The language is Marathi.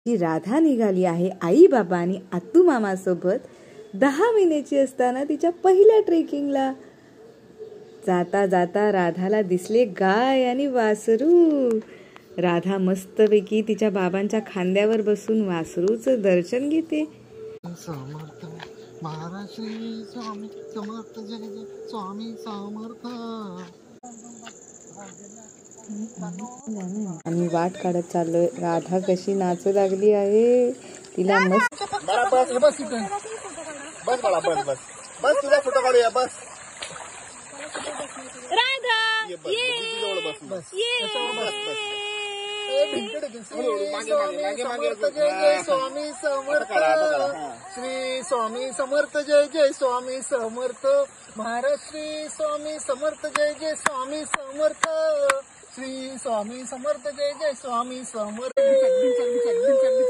ही राधा निघाली आहे आई बाबा आणि आत्तू मामा सोबत 10 महिन्याची असताना तिच्या पहिल्या ट्रेकिंगला। जाता जाता राधाला दिसले गाय आणि वासरू। राधा मस्तपैकी तिच्या बाबांच्या खांद्यावर बसून वासरूचं दर्शन घेते। समर्थ महाराज श्री स्वामी समर्थ जय जय स्वामी समर्थ। आम्ही वाट काढत चाललोय। राधा कशी नाचू लागली आहे, तिला मस्त बस इथे बस बाळा बस बस बस तुझा फोटो काढूया बस। राधा जय स्वामी समर्थ श्री स्वामी समर्थ जय जय स्वामी समर्थ महाराज श्री स्वामी समर्थ जय जय स्वामी समर्थ श्री स्वामी समर्थ जय जय स्वामी समर्थ।